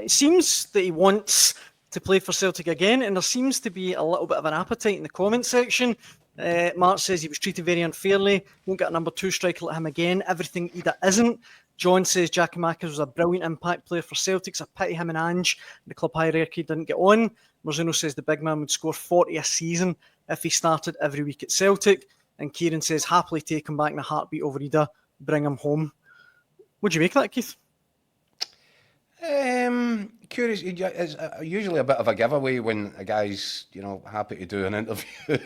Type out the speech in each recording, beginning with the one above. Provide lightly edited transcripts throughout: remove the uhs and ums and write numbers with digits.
it seems that he wants to play for Celtic again, and there seems to be a little bit of an appetite in the comment section. Mark says he was treated very unfairly, won't get a number 2 striker like him again, everything Idah isn't. John says Giakoumakis was a brilliant impact player for Celtic. It's a pity him and Ange, the club hierarchy, didn't get on. Marzuno says the big man would score 40 a season if he started every week at Celtic. And Kieran says happily take him back in a heartbeat over Idah, bring him home. What do you make of that, Keith? Curious. It's usually a bit of a giveaway when a guy's, happy to do an interview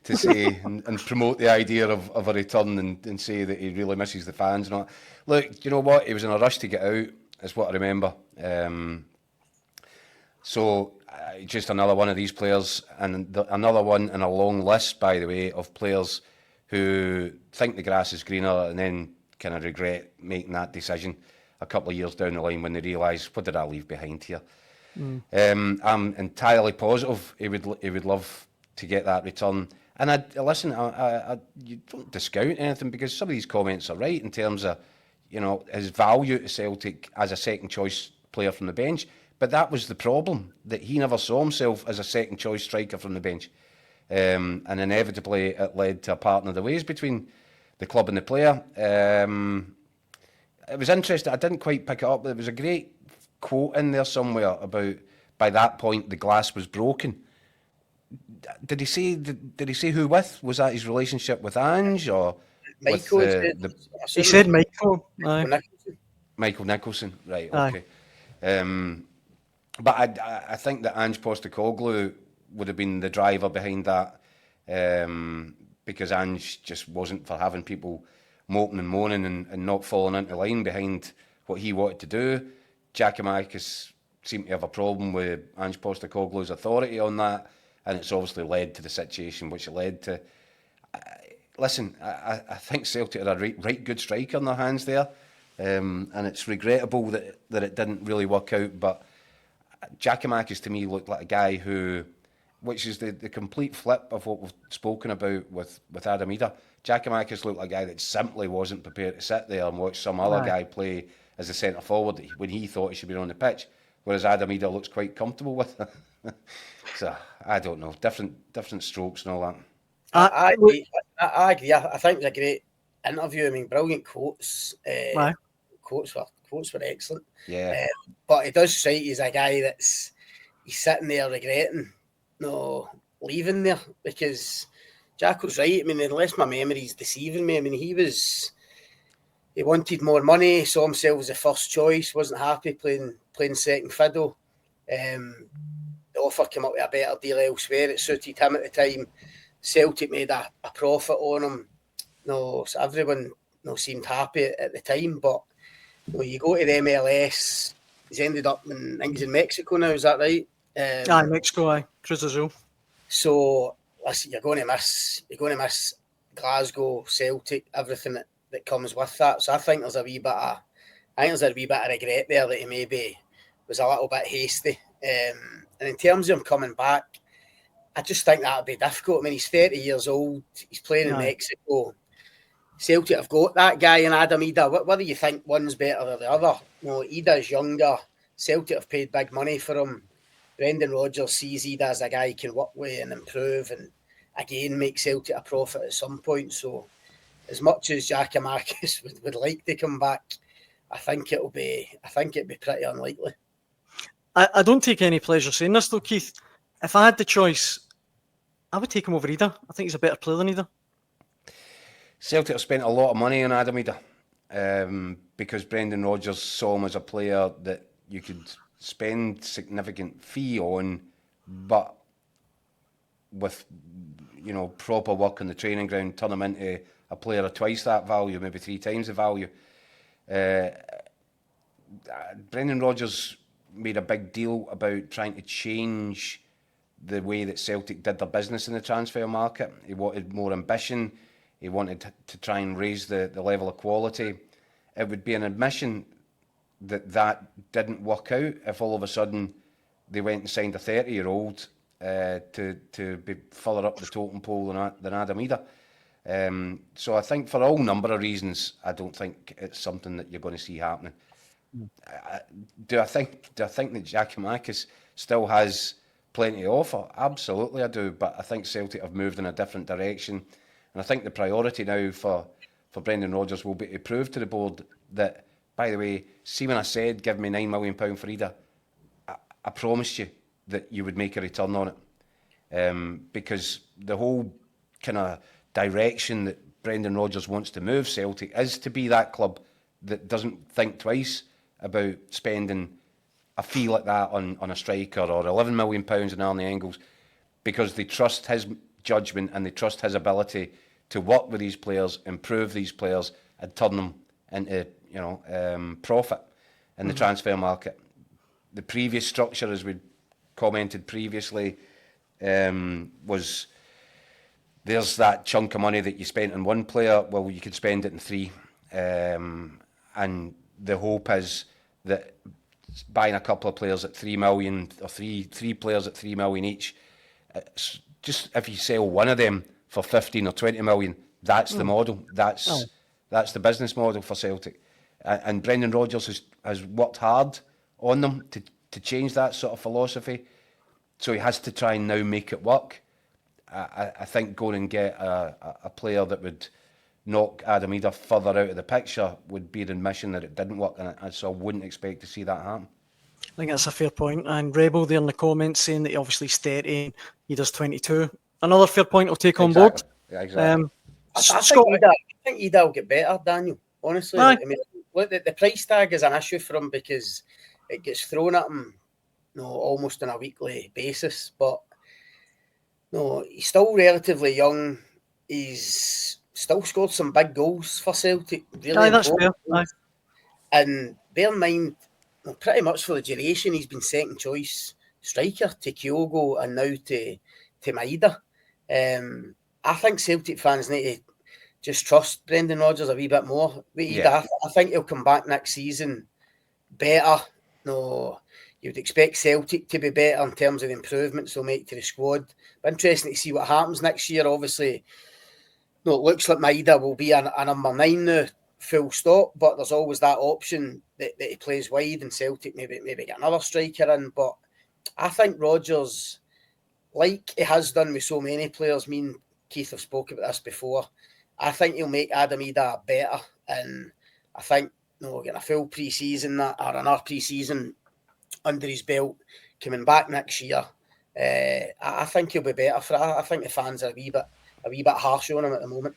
to say and promote the idea of a return and say that he really misses the fans and all. Look, you know what? He was in a rush to get out, is what I remember. So just another one of these players, and another one in a long list, by the way, of players who think the grass is greener and then kind of regret making that decision a couple of years down the line when they realise, what did I leave behind here? I'm entirely positive he would love to get that return. And you don't discount anything, because some of these comments are right in terms of, his value to Celtic as a second choice player from the bench. But that was the problem, that he never saw himself as a second choice striker from the bench. And inevitably it led to a parting of the ways between the club and the player. It was interesting, I didn't quite pick it up, but there was a great quote in there somewhere about, by that point, the glass was broken. Did he say who with? Was that his relationship with Ange, or Michael? He said Michael. Michael Nicholson, right, okay. But I think that Ange Postecoglou would have been the driver behind that, because Ange just wasn't for having people moping and moaning and not falling into line behind what he wanted to do. Giakoumakis seemed to have a problem with Ange Postecoglou's authority on that, and it's obviously led to the situation which it led to. Listen, I think Celtic had a right good striker in their hands there, and it's regrettable that it didn't really work out, but Giakoumakis to me looked like a guy who, which is the complete flip of what we've spoken about with Adam Idah. Giakoumakis looked like a guy that simply wasn't prepared to sit there and watch some other guy play as a centre forward when he thought he should be on the pitch, whereas Adam Idah looks quite comfortable with it. So I don't know, different strokes and all that. I agree. I think it was a great interview. I mean, brilliant quotes. Quotes were excellent. Yeah. But it does strike you as a guy he's sitting there regretting leaving there, because Jacko's right. I mean, unless my memory's deceiving me, I mean, he wanted more money, saw himself as a first choice, wasn't happy playing second fiddle. The offer came up with a better deal elsewhere. It suited him at the time. Celtic made a profit on him. So everyone seemed happy at the time. But you go to the MLS, he's ended up I think he's in Mexico now, is that right? Mexico, Cruz Azul. So listen, you're going to miss Glasgow, Celtic, everything that comes with that. So I think there's a wee bit of regret there that he maybe was a little bit hasty. And in terms of him coming back, I just think that would be difficult. I mean, he's 30 years old. He's playing in Mexico. Celtic have got that guy in Adam Idah. Whether you think one's better than the other, Idah's younger. Celtic have paid big money for him. Brendan Rodgers sees Idah as a guy he can work with and improve, and again make Celtic a profit at some point. So, as much as Giakoumakis would like to come back, I think it'd be pretty unlikely. I don't take any pleasure saying this though, Keith. If I had the choice, I would take him over Idah. I think he's a better player than Idah. Celtic have spent a lot of money on Adam Idah because Brendan Rodgers saw him as a player that you could spend significant fee on, but with proper work on the training ground, turn him into a player of twice that value, maybe 3 times the value. Brendan Rodgers made a big deal about trying to change the way that Celtic did their business in the transfer market. He wanted more ambition. He wanted to try and raise the level of quality. It would be an admission that didn't work out if all of a sudden they went and signed a 30-year-old to be further up the totem pole than Adam Idah. So I think for all number of reasons, I don't think it's something that you're going to see happening. Do I think that Giakoumakis still has plenty to offer? Absolutely, I do. But I think Celtic have moved in a different direction, and I think the priority now for Brendan Rodgers will be to prove to the board that, by the way, see when I said give me £9 million for Idah, I promised you that you would make a return on it, because the whole kind of direction that Brendan Rodgers wants to move Celtic is to be that club that doesn't think twice about spending a fee like that on a striker or £11 million on Arnie Engels, because they trust his judgment and they trust his ability to work with these players, improve these players, and turn them into profit in the transfer market. The previous structure, as we commented previously, was there's that chunk of money that you spent on one player, well, you could spend it in three. And the hope is that buying a couple of players at 3 million or three players at 3 million each, just if you sell one of them for 15 or 20 million, that's the model. That's the business model for Celtic. And Brendan Rodgers has worked hard on them to change that sort of philosophy. So he has to try and now make it work. I think going and get a player that would knock Adam Idah further out of the picture would be an admission that it didn't work, and so I wouldn't expect to see that happen. I think that's a fair point. And Rebel there in the comments saying that he obviously 30, Idah's 22. Another fair point I'll take on board. Yeah, exactly. I think Idah will get better, Daniel. Honestly, I mean, look, the price tag is an issue for him because it gets thrown at him, almost on a weekly basis. But he's still relatively young. He's still scored some big goals for Celtic. Really, that's fair. And bear in mind, pretty much for the duration, he's been second choice striker to Kyogo and now to Maida. I think Celtic fans need to just trust Brendan Rodgers a wee bit more. I think he'll come back next season better. You'd expect Celtic to be better in terms of the improvements they'll make to the squad. But interesting to see what happens next year. Obviously, it looks like Maida will be a number 9 now, full stop. But there's always that option that he plays wide and Celtic maybe get another striker in. But I think Rodgers, like he has done with so many players, me and Keith have spoken about this before, I think he'll make Adam Idah better. And I think getting a full pre-season or another pre-season under his belt, coming back next year, I think he'll be better for it. I think the fans are a wee bit harsh on him at the moment.